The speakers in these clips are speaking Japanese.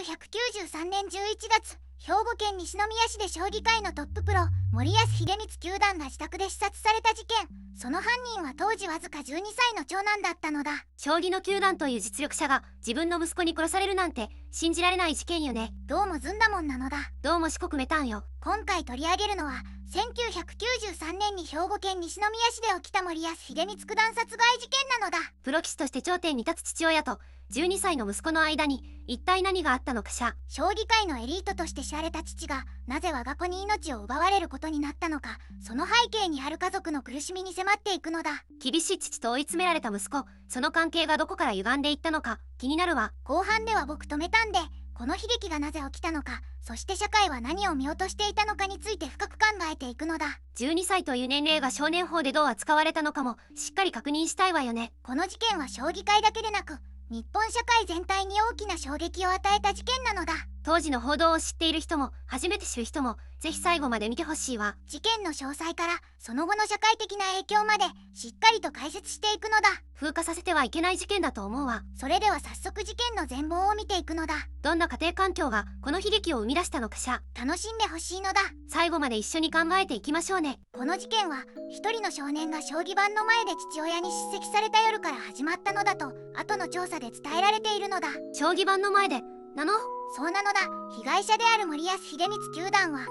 1993年11月、兵庫県西宮市で将棋界のトッププロ森保秀光九段が自宅で刺殺された事件。その犯人は当時わずか12歳の長男だったのだ。将棋の九段という実力者が自分の息子に殺されるなんて信じられない事件よね。どうもずんだもんなのだ。どうも四国メタンよ。今回取り上げるのは1993年に兵庫県西宮市で起きた森保秀光九段殺害事件なのだ。プロ棋士として頂点に立つ父親と12歳の息子の間に一体何があったのかしら。将棋界のエリートとして知られた父がなぜ我が子に命を奪われることになったのか、その背景にある家族の苦しみに迫っていくのだ。厳しい父と追い詰められた息子、その関係がどこから歪んでいったのか気になるわ。後半では僕止めたんで、この悲劇がなぜ起きたのか、そして社会は何を見落としていたのかについて深く考えていくのだ。12歳という年齢が少年法でどう扱われたのかもしっかり確認したいわよね。この事件は将棋界だけでなく日本社会全体に大きな衝撃を与えた事件なのだ。当時の報道を知っている人も初めて知る人もぜひ最後まで見てほしいわ。事件の詳細からその後の社会的な影響までしっかりと解説していくのだ。風化させてはいけない事件だと思うわ。それでは早速事件の全貌を見ていくのだ。どんな家庭環境がこの悲劇を生み出したのかしら。楽しんでほしいのだ。最後まで一緒に考えていきましょうね。この事件は一人の少年が将棋盤の前で父親に叱責された夜から始まったのだと後の調査で伝えられているのだ。将棋盤の前でなの？そうなのだ。被害者である森保秀光九段は日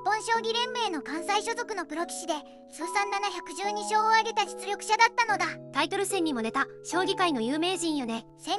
本将棋連盟の関西所属のプロ棋士で通算712勝を挙げた実力者だったのだ。タイトル戦にも出た将棋界の有名人よね。1949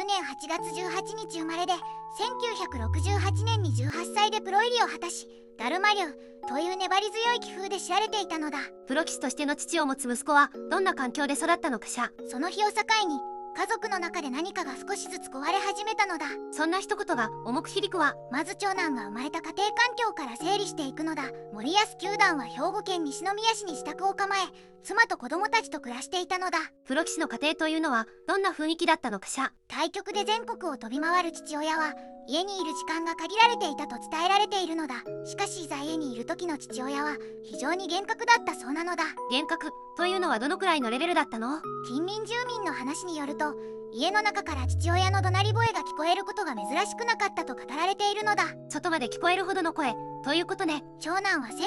年8月18日生まれで1968年に18歳でプロ入りを果たし、ダルマ流という粘り強い棋風で知られていたのだ。プロ棋士としての父を持つ息子はどんな環境で育ったのかしら。その日を境に家族の中で何かが少しずつ壊れ始めたのだ。そんな一言が重く響くわ。まず長男が生まれた家庭環境から整理していくのだ。森保九段は兵庫県西宮市に自宅を構え、妻と子供たちと暮らしていたのだ。プロ棋士の家庭というのはどんな雰囲気だったのかしら。対局で全国を飛び回る父親は家にいる時間が限られていたと伝えられているのだ。しかしいざ家にいる時の父親は非常に厳格だったそうなのだ。厳格というのはどのくらいのレベルだったの？近隣住民の話によると、家の中から父親の怒鳴り声が聞こえることが珍しくなかったと語られているのだ。外まで聞こえるほどの声ということね。長男は1981年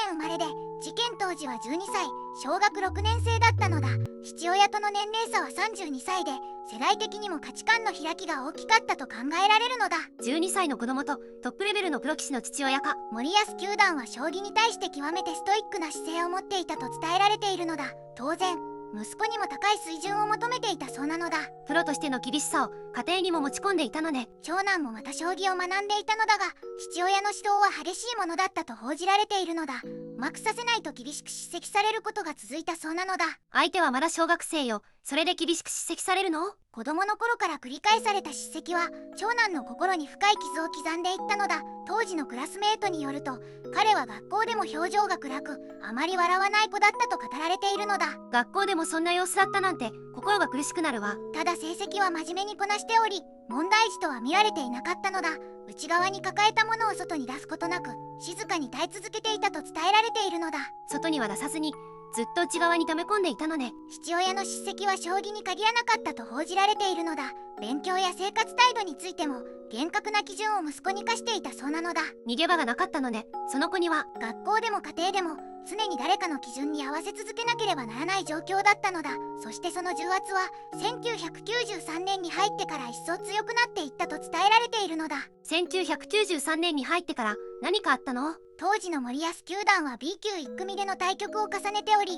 生まれで事件当時は12歳、小学6年生だったのだ。父親との年齢差は32歳で世代的にも価値観の開きが大きかったと考えられるのだ。12歳の子供とトップレベルのプロ棋士の父親か。森保九段は将棋に対して極めてストイックな姿勢を持っていたと伝えられているのだ。当然息子にも高い水準を求めていたそうなのだ。プロとしての厳しさを家庭にも持ち込んでいたのね。長男もまた将棋を学んでいたのだが、父親の指導は激しいものだったと報じられているのだ。うまくさせないと厳しく叱責されることが続いたそうなのだ。相手はまだ小学生よ。それで厳しく叱責されるの？子供の頃から繰り返された叱責は長男の心に深い傷を刻んでいったのだ。当時のクラスメートによると、彼は学校でも表情が暗くあまり笑わない子だったと語られているのだ。学校でもそんな様子だったなんて心が苦しくなるわ。ただ成績は真面目にこなしており問題児とは見られていなかったのだ。内側に抱えたものを外に出すことなく静かに耐え続けていたと伝えられているのだ。外には出さずにずっと内側に溜め込んでいたのね。父親の叱責は将棋に限らなかったと報じられているのだ。勉強や生活態度についても厳格な基準を息子に課していたそうなのだ。逃げ場がなかったのね、その子には。学校でも家庭でも常に誰かの基準に合わせ続けなければならない状況だったのだ。そしてその重圧は1993年に入ってから一層強くなっていったと伝えられているのだ。1993年に入ってから何かあったの？当時の森保九段は B 級1組での対局を重ねており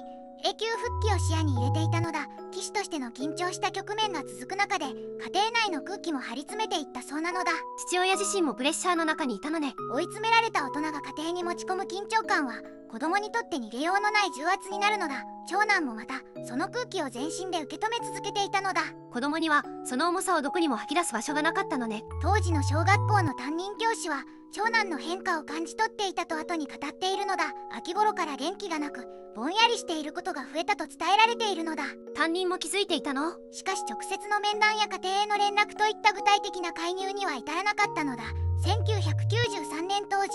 A 級復帰を視野に入れていたのだ。棋士としての緊張した局面が続く中で家庭内の空気も張り詰めていったそうなのだ。父親自身もプレッシャーの中にいたのね。追い詰められた大人が家庭に持ち込む緊張感は子供にとって逃げようのない重圧になるのだ。長男もまたその空気を全身で受け止め続けていたのだ。子供にはその重さをどこにも吐き出す場所がなかったのね。当時の小学校の担任教師は長男の変化を感じ取っていたと後に語っているのだ。秋頃から元気がなくぼんやりしていることが増えたと伝えられているのだ。担任も気づいていたの？しかし直接の面談や家庭への連絡といった具体的な介入には至らなかったのだ。1993年当時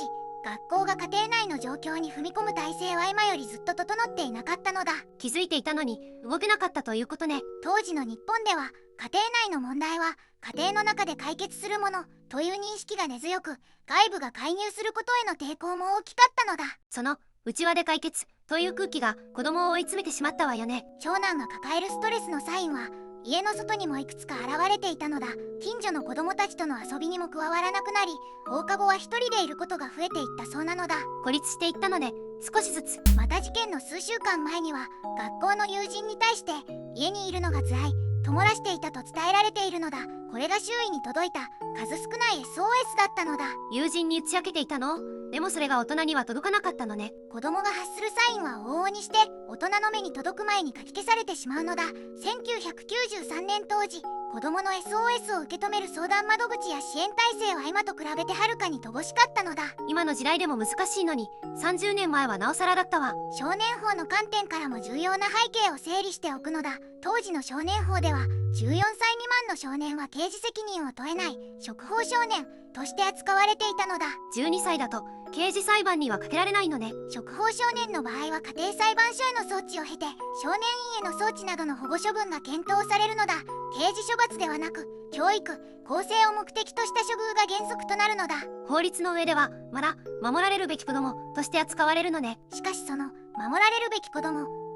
学校が家庭内の状況に踏み込む体制は今よりずっと整っていなかったのだ。気づいていたのに動けなかったということね。当時の日本では家庭内の問題は家庭の中で解決するものという認識が根強く、外部が介入することへの抵抗も大きかったのだ。その内輪で解決という空気が子供を追い詰めてしまったわよね。長男が抱えるストレスのサインは家の外にもいくつか現れていたのだ。近所の子供たちとの遊びにも加わらなくなり、放課後は一人でいることが増えていったそうなのだ。孤立していったので少しずつ。また事件の数週間前には学校の友人に対して家にいるのが辛いと漏らしていたと伝えられているのだ。これが周囲に届いた数少ない SOS だったのだ。友人に打ち明けていたの？でもそれが大人には届かなかったのね。子供が発するサインは往々にして大人の目に届く前にかき消されてしまうのだ。1993年当時、子供の SOS を受け止める相談窓口や支援体制は今と比べてはるかに乏しかったのだ。今の時代でも難しいのに30年前はなおさらだったわ。少年法の観点からも重要な背景を整理しておくのだ。当時の少年法では14歳未満の少年は刑事責任を問えない触法少年として扱われていたのだ。12歳だと刑事裁判にはかけられないのね。触法少年の場合は家庭裁判所への送致を経て少年院への送致などの保護処分が検討されるのだ。刑事処罰ではなく教育・更生を目的とした処遇が原則となるのだ。法律の上ではまだ守られるべき子供として扱われるのね。しかしその守られるべき子供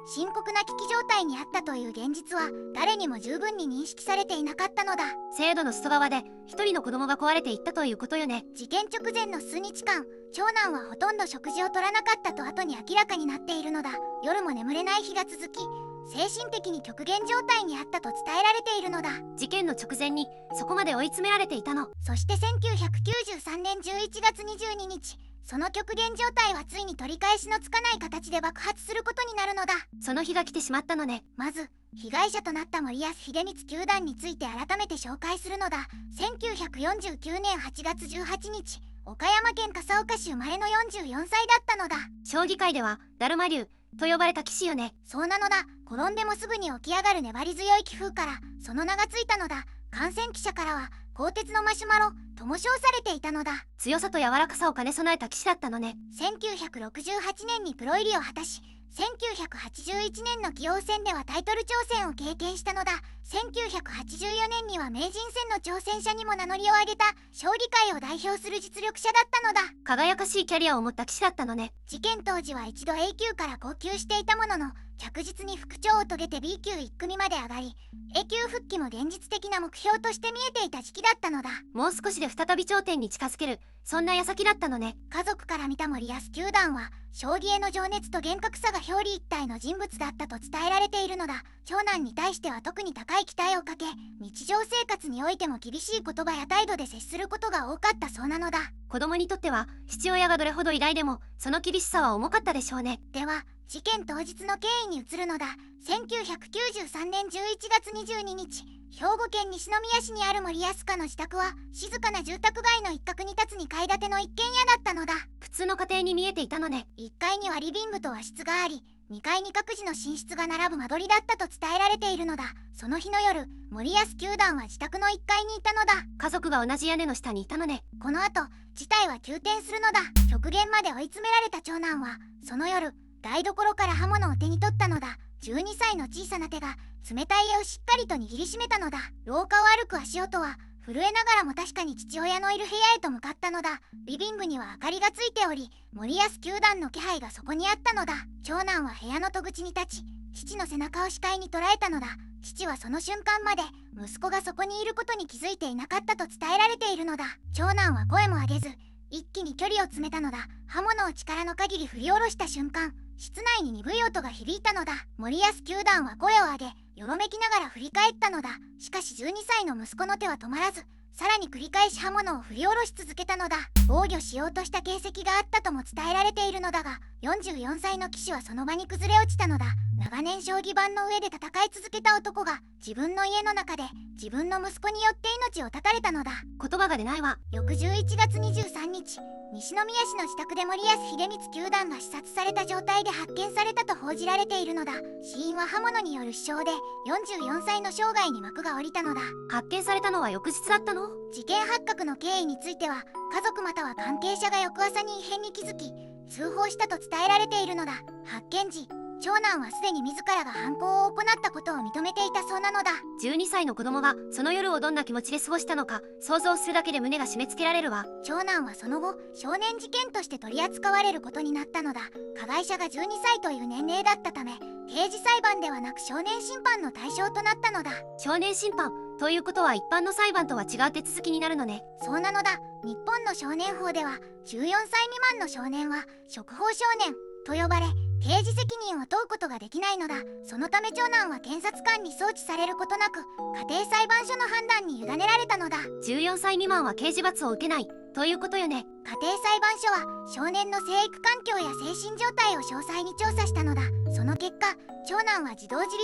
深刻な危機状態にあったという現実は誰にも十分に認識されていなかったのだ。制度の外側で一人の子供が壊れていったということよね。事件直前の数日間、長男はほとんど食事をとらなかったと後に明らかになっているのだ。夜も眠れない日が続き、精神的に極限状態にあったと伝えられているのだ。事件の直前にそこまで追い詰められていたの。そして1993年11月22日、その極限状態はついに取り返しのつかない形で爆発することになるのだ。その日が来てしまったのね。まず被害者となった森保秀光球団について改めて紹介するのだ。1949年8月18日、岡山県笠岡市生まれの44歳だったのだ。将棋界ではダルマ流と呼ばれた棋士よね。そうなのだ。転んでもすぐに起き上がる粘り強い棋風からその名がついたのだ。観戦記者からは鋼鉄のマシュマロとも称されていたのだ。強さと柔らかさを兼ね備えた棋士だったのね。1968年にプロ入りを果たし、1981年の棋王戦ではタイトル挑戦を経験したのだ。1984年には名人戦の挑戦者にも名乗りを上げた将棋界を代表する実力者だったのだ。輝かしいキャリアを持った棋士だったのね。事件当時は一度 A 級から5級していたものの、着実に復調を遂げて B 級1組まで上がり、A 級復帰も現実的な目標として見えていた時期だったのだ。もう少しで再び頂点に近づける、そんな矢先だったのね。家族から見た森保球団は将棋への情熱と厳格さが表裏一体の人物だったと伝えられているのだ。長男に対しては特に高い期待をかけ、日常生活においても厳しい言葉や態度で接することが多かったそうなのだ。子供にとっては父親がどれほど偉大でもその厳しさは重かったでしょうね。では事件当日の経緯に移るのだ。1993年11月22日、兵庫県西宮市にある森保家の自宅は静かな住宅街の一角に立つ2階建ての一軒家だったのだ。普通の家庭に見えていたのね。1階にはリビングと和室があり、2階に各自の寝室が並ぶ間取りだったと伝えられているのだ。その日の夜、森保球団は自宅の1階にいたのだ。家族が同じ屋根の下にいたのね。この後、事態は急転するのだ。極限まで追い詰められた長男はその夜、台所から刃物を手に取ったのだ。12歳の小さな手が冷たい絵をしっかりと握りしめたのだ。廊下を歩く足音は震えながらも確かに父親のいる部屋へと向かったのだ。リビングには明かりがついており、森保球団の気配がそこにあったのだ。長男は部屋の戸口に立ち、父の背中を視界に捉えたのだ。父はその瞬間まで息子がそこにいることに気づいていなかったと伝えられているのだ。長男は声も上げず、一気に距離を詰めたのだ。刃物を力の限り振り下ろした瞬間、室内に鈍い音が響いたのだ。森保球団は声を上げ、よろめきながら振り返ったのだ。しかし12歳の息子の手は止まらず、さらに繰り返し刃物を振り下ろし続けたのだ。防御しようとした形跡があったとも伝えられているのだが、44歳の騎手はその場に崩れ落ちたのだ。長年将棋盤の上で戦い続けた男が自分の家の中で自分の息子によって命を絶たれたのだ。言葉が出ないわ。翌11月23日、西宮市の自宅で森保秀光球団が刺殺された状態で発見されたと報じられているのだ。死因は刃物による死傷で、44歳の生涯に幕が下りたのだ。発見されたのは翌日だったの？事件発覚の経緯については、家族または関係者が翌朝に異変に気づき通報したと伝えられているのだ。発見時長男はすでに自らが犯行を行ったことを認めていたそうなのだ。12歳の子供がその夜をどんな気持ちで過ごしたのか想像するだけで胸が締め付けられるわ。長男はその後少年事件として取り扱われることになったのだ。加害者が12歳という年齢だったため刑事裁判ではなく少年審判の対象となったのだ。少年審判ということは一般の裁判とは違う手続きになるのね。そうなのだ。日本の少年法では14歳未満の少年は触法少年と呼ばれ刑事責任を問うことができないのだ。そのため長男は検察官に送致されることなく家庭裁判所の判断に委ねられたのだ。14歳未満は刑事罰を受けないということよね。家庭裁判所は少年の生育環境や精神状態を詳細に調査したのだ。その結果長男は児童自立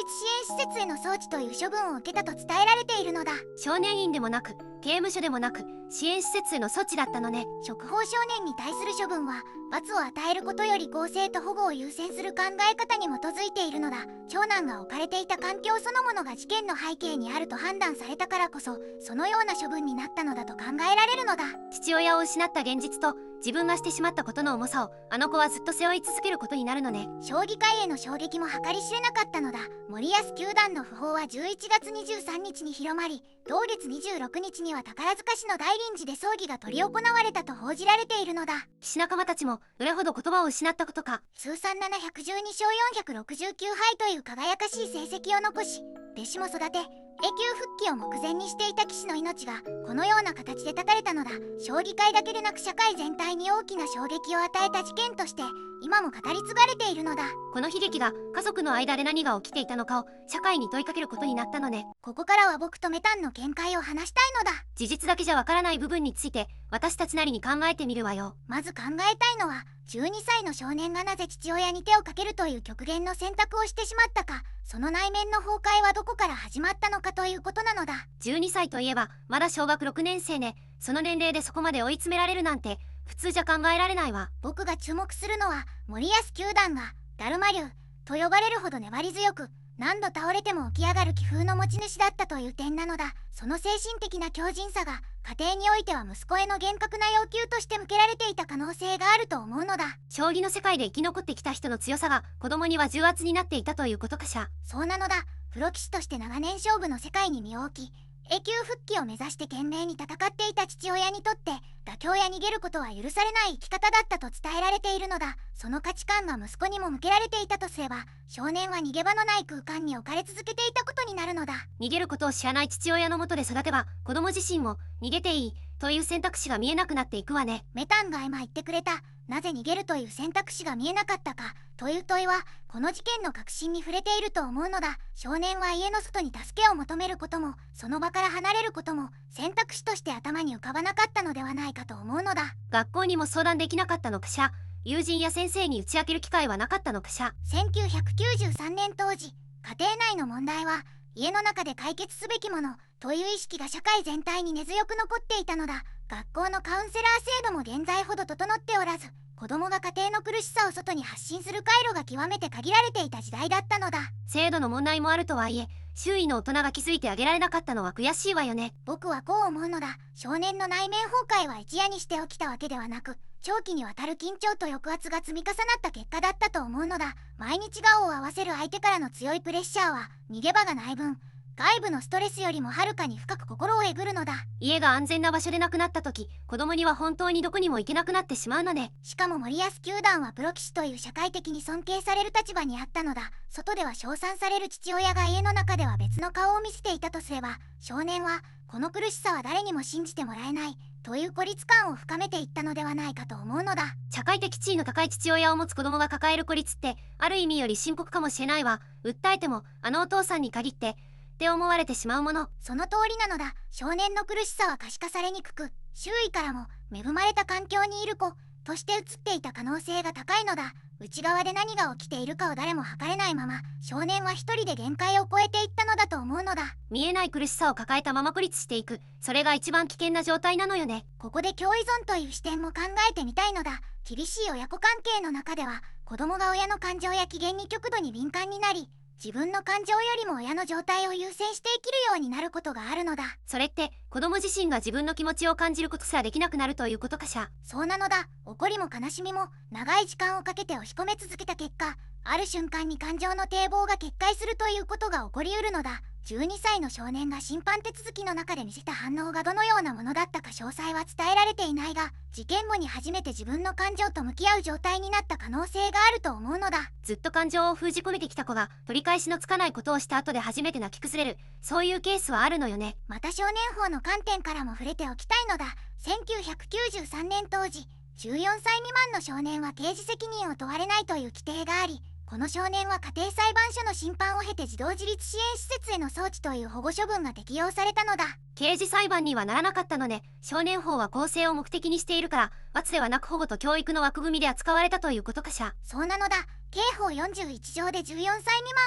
支援施設への送致という処分を受けたと伝えられているのだ。少年院でもなく刑務所でもなく支援施設への措置だったのね。触法少年に対する処分は罰を与えることより更生と保護を優先する考え方に基づいているのだ。長男が置かれていた環境そのものが事件の背景にあると判断されたからこそそのような処分になったのだと考えられるのだ。父親を失った現実と自分がしてしまったことの重さをあの子はずっと背負い続けることになるのね。将棋界への衝撃も計り知れなかったのだ。森保球団の訃報は11月23日に広まり同月26日には宝塚市の大臨寺で葬儀が執り行われたと報じられているのだ。棋士仲間たちもどれほど言葉を失ったことか。通算712勝469敗という輝かしい成績を残し弟子も育て永久復帰を目前にしていた棋士の命がこのような形で絶たれたのだ。将棋界だけでなく社会全体に大きな衝撃を与えた事件として今も語り継がれているのだ。この悲劇が家族の間で何が起きていたのかを社会に問いかけることになったのね。ここからは僕とメタンの見解を話したいのだ。事実だけじゃわからない部分について私たちなりに考えてみるわよ。まず考えたいのは12歳の少年がなぜ父親に手をかけるという極限の選択をしてしまったか、その内面の崩壊はどこから始まったのかということなのだ。12歳といえばまだ小学6年生ね。その年齢でそこまで追い詰められるなんて普通じゃ考えられないわ。僕が注目するのは森保球団がダルマ流と呼ばれるほど粘り強く何度倒れても起き上がる気風の持ち主だったという点なのだ。その精神的な強靭さが家庭においては息子への厳格な要求として向けられていた可能性があると思うのだ。将棋の世界で生き残ってきた人の強さが子供には重圧になっていたということかしら。そうなのだ。プロ棋士として長年勝負の世界に身を置き永久復帰を目指して懸命に戦っていた父親にとって妥協や逃げることは許されない生き方だったと伝えられているのだ。その価値観が息子にも向けられていたとすれば少年は逃げ場のない空間に置かれ続けていたことになるのだ。逃げることを知らない父親のもとで育てば子供自身も逃げていいという選択肢が見えなくなっていくわね。メタンが今言ってくれたなぜ逃げるという選択肢が見えなかったかという問いはこの事件の核心に触れていると思うのだ。少年は家の外に助けを求めることもその場から離れることも選択肢として頭に浮かばなかったのではないかと思うのだ。学校にも相談できなかったのかしら。友人や先生に打ち明ける機会はなかったのかしら。1993年当時家庭内の問題は家の中で解決すべきものという意識が社会全体に根強く残っていたのだ。学校のカウンセラー制度も現在ほど整っておらず子供が家庭の苦しさを外に発信する回路が極めて限られていた時代だったのだ。制度の問題もあるとはいえ周囲の大人が気づいてあげられなかったのは悔しいわよね。僕はこう思うのだ。少年の内面崩壊は一夜にして起きたわけではなく長期にわたる緊張と抑圧が積み重なった結果だったと思うのだ。毎日顔を合わせる相手からの強いプレッシャーは逃げ場がない分外部のストレスよりもはるかに深く心をえぐるのだ。家が安全な場所でなくなった時子供には本当にどこにも行けなくなってしまうのね。しかも森保球団はプロ棋士という社会的に尊敬される立場にあったのだ。外では称賛される父親が家の中では別の顔を見せていたとすれば少年はこの苦しさは誰にも信じてもらえないという孤立感を深めていったのではないかと思うのだ。社会的地位の高い父親を持つ子供が抱える孤立ってある意味より深刻かもしれないわ。訴えてもあのお父さんに限ってって思われてしまうもの。その通りなのだ。少年の苦しさは可視化されにくく周囲からも恵まれた環境にいる子として映っていた可能性が高いのだ。内側で何が起きているかを誰も測れないまま少年は一人で限界を超えていったのだと思うのだ。見えない苦しさを抱えたまま孤立していく、それが一番危険な状態なのよね。ここで共依存という視点も考えてみたいのだ。厳しい親子関係の中では子供が親の感情や機嫌に極度に敏感になり自分の感情よりも親の状態を優先して生きるようになることがあるのだ。それって子供自身が自分の気持ちを感じることすらできなくなるということかしら。そうなのだ。怒りも悲しみも長い時間をかけて押し込め続けた結果ある瞬間に感情の堤防が決壊するということが起こりうるのだ。12歳の少年が審判手続きの中で見せた反応がどのようなものだったか詳細は伝えられていないが、事件後に初めて自分の感情と向き合う状態になった可能性があると思うのだ。ずっと感情を封じ込めてきた子が取り返しのつかないことをした後で初めて泣き崩れる、そういうケースはあるのよね。また少年法の観点からも触れておきたいのだ。1993年当時、14歳未満の少年は刑事責任を問われないという規定があり、この少年は家庭裁判所の審判を経て児童自立支援施設への送致という保護処分が適用されたのだ。刑事裁判にはならなかったのね。少年法は更生を目的にしているから罰ではなく保護と教育の枠組みで扱われたということかしら。そうなのだ。刑法41条で14歳未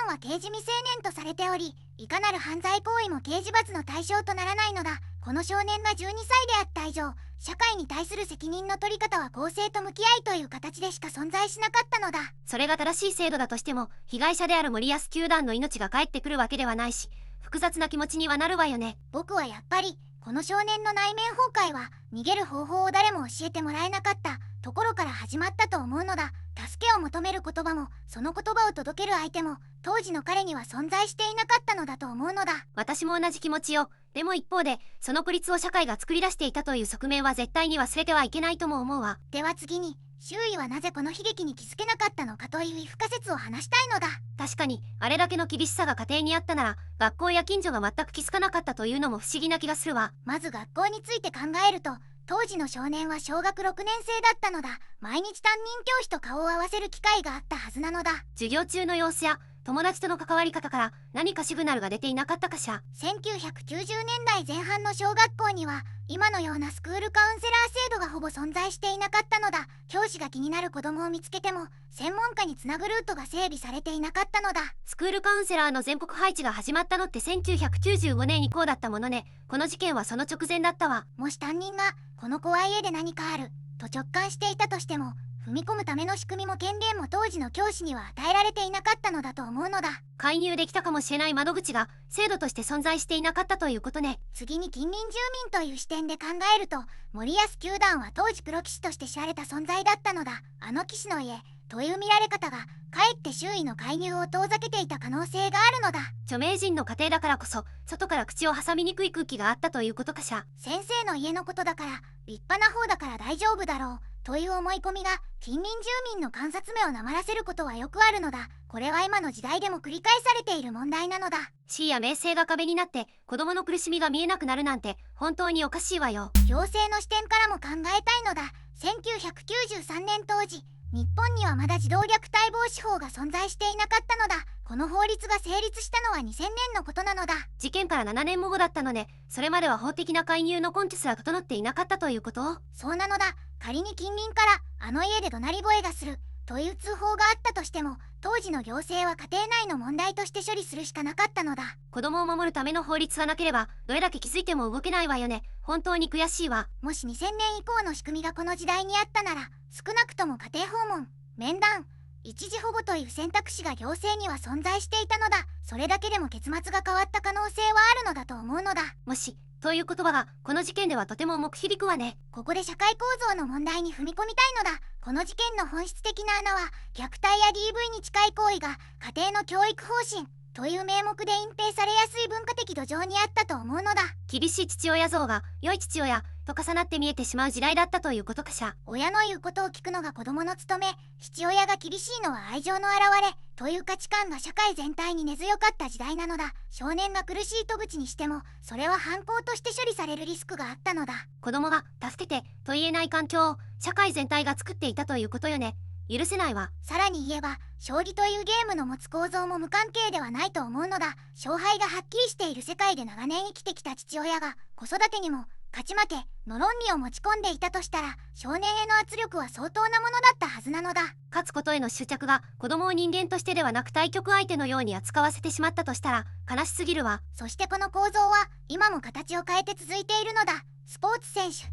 満は刑事未成年とされており、いかなる犯罪行為も刑事罰の対象とならないのだ。この少年が12歳であった以上、社会に対する責任の取り方は公正と向き合いという形でしか存在しなかったのだ。それが正しい制度だとしても、被害者である森保球団の命が返ってくるわけではないし、複雑な気持ちにはなるわよね。僕はやっぱりこの少年の内面崩壊は逃げる方法を誰も教えてもらえなかったところから始まったと思うのだ。助けを求める言葉もその言葉を届ける相手も当時の彼には存在していなかったのだと思うのだ。私も同じ気持ちよ。でも一方でその孤立を社会が作り出していたという側面は絶対に忘れてはいけないとも思うわ。では次に、周囲はなぜこの悲劇に気づけなかったのかという異不可説を話したいのだ。確かにあれだけの厳しさが家庭にあったなら、学校や近所が全く気づかなかったというのも不思議な気がするわ。まず学校について考えると、当時の少年は小学6年生だったのだ。毎日担任教師と顔を合わせる機会があったはずなのだ。授業中の様子や友達との関わり方から何かシグナルが出ていなかったかしら。1990年代前半の小学校には今のようなスクールカウンセラー制度がほぼ存在していなかったのだ。教師が気になる子供を見つけても専門家につなぐルートが整備されていなかったのだ。スクールカウンセラーの全国配置が始まったのって1995年以降だったものね。この事件はその直前だったわ。もし担任がこの子は家で何かあると直感していたとしても、踏み込むための仕組みも権限も当時の教師には与えられていなかったのだと思うのだ。介入できたかもしれない窓口が制度として存在していなかったということね。次に近隣住民という視点で考えると、森保球団は当時プロ棋士として知られた存在だったのだ。あの棋士の家という見られ方がかえって周囲の介入を遠ざけていた可能性があるのだ。著名人の家庭だからこそ外から口を挟みにくい空気があったということかしら。先生の家のことだから立派な方だから大丈夫だろうという思い込みが近隣住民の観察目をなまらせることはよくあるのだ。これは今の時代でも繰り返されている問題なのだ。地位や名声が壁になって子供の苦しみが見えなくなるなんて本当におかしいわよ。行政の視点からも考えたいのだ。1993年当時、日本にはまだ児童虐待防止法が存在していなかったのだ。この法律が成立したのは2000年のことなのだ。事件から7年も後だったのね。それまでは法的な介入の根拠すら整っていなかったということ？そうなのだ。仮に近隣からあの家で怒鳴り声がするという通報があったとしても、当時の行政は家庭内の問題として処理するしかなかったのだ。子供を守るための法律がなければどれだけ気づいても動けないわよね。本当に悔しいわ。もし2000年以降の仕組みがこの時代にあったなら、少なくとも家庭訪問、面談、一時保護という選択肢が行政には存在していたのだ。それだけでも結末が変わった可能性はあるのだと思うのだ。もしという言葉がこの事件ではとても重く響くわね。ここで社会構造の問題に踏み込みたいのだ。この事件の本質的な穴は、虐待や DV に近い行為が家庭の教育方針という名目で隠蔽されやすい文化的土壌にあったと思うのだ。厳しい父親像が良い父親と重なって見えてしまう時代だったということかしら。親の言うことを聞くのが子供の務め、父親が厳しいのは愛情の表れという価値観が社会全体に根強かった時代なのだ。少年が苦しい戸口にしても、それは犯行として処理されるリスクがあったのだ。子供が助けてと言えない環境を社会全体が作っていたということよね。許せないわ。さらに言えば、将棋というゲームの持つ構造も無関係ではないと思うのだ。勝敗がはっきりしている世界で長年生きてきた父親が子育てにも勝ち負けの論理を持ち込んでいたとしたら、少年への圧力は相当なものだったはずなのだ。勝つことへの執着が子供を人間としてではなく対局相手のように扱わせてしまったとしたら悲しすぎるわ。そしてこの構造は今も形を変えて続いているのだ。スポーツ選手、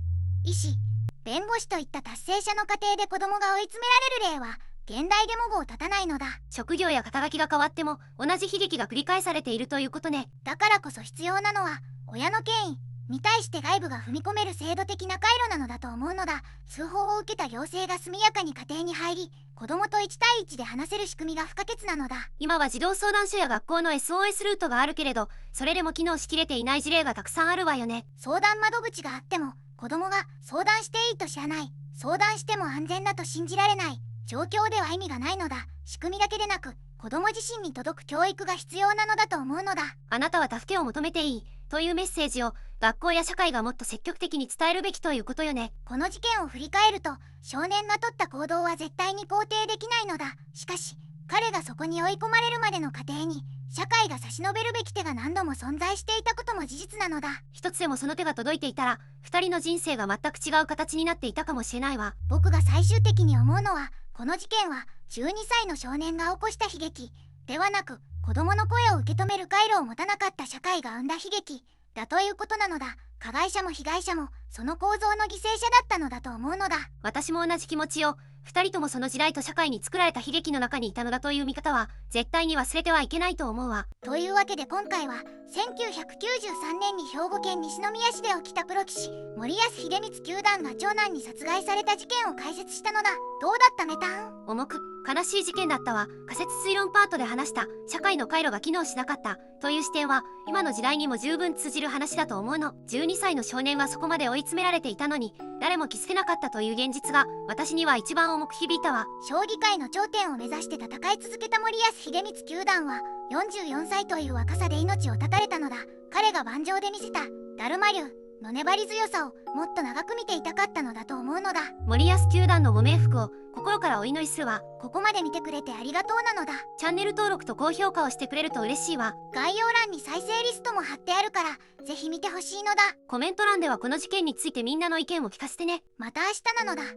医師、弁護士といった達成者の過程で子供が追い詰められる例は現代でも後を絶たないのだ。職業や肩書きが変わっても同じ悲劇が繰り返されているということね。だからこそ必要なのは親の権威、に対して外部が踏み込める制度的な回路なのだと思うのだ。通報を受けた行政が速やかに家庭に入り、子供と1対1で話せる仕組みが不可欠なのだ。今は児童相談所や学校の SOS ルートがあるけれど、それでも機能しきれていない事例がたくさんあるわよね。相談窓口があっても子供が相談していいと知らない、相談しても安全だと信じられない状況では意味がないのだ。仕組みだけでなく子供自身に届く教育が必要なのだと思うのだ。あなたは助けを求めていいというメッセージを学校や社会がもっと積極的に伝えるべきということよね。この事件を振り返ると、少年が取った行動は絶対に肯定できないのだ。しかし彼がそこに追い込まれるまでの過程に社会が差し伸べるべき手が何度も存在していたことも事実なのだ。一つでもその手が届いていたら2人の人生が全く違う形になっていたかもしれないわ。僕が最終的に思うのは、この事件は12歳の少年が起こした悲劇ではなく、子供の声を受け止める回路を持たなかった社会が生んだ悲劇だということなのだ。加害者も被害者もその構造の犠牲者だったのだと思うのだ。私も同じ気持ちよ。2人ともその時代と社会に作られた悲劇の中にいたのだという見方は絶対に忘れてはいけないと思うわ。というわけで今回は1993年に兵庫県西宮市で起きたプロ棋士森保秀光九段が長男に殺害された事件を解説したのだ。どうだったメタン？重く悲しい事件だったわ。仮説推論パートで話した社会の回路が機能しなかったという視点は今の時代にも十分通じる話だと思うの。12歳の少年はそこまで追い詰められていたのに誰も気づけなかったという現実が私には一番重く響いたわ。将棋界の頂点を目指して戦い続けた森保秀光九段は44歳という若さで命を絶たれたのだ。彼が盤上で見せたダルマ流の粘り強さをもっと長く見ていたかったのだと思うのだ。森保九段のご冥福を心からお祈りするわ。ここまで見てくれてありがとうなのだ。チャンネル登録と高評価をしてくれると嬉しいわ。概要欄に再生リストも貼ってあるからぜひ見てほしいのだ。コメント欄ではこの事件についてみんなの意見を聞かせてね。また明日なのだ。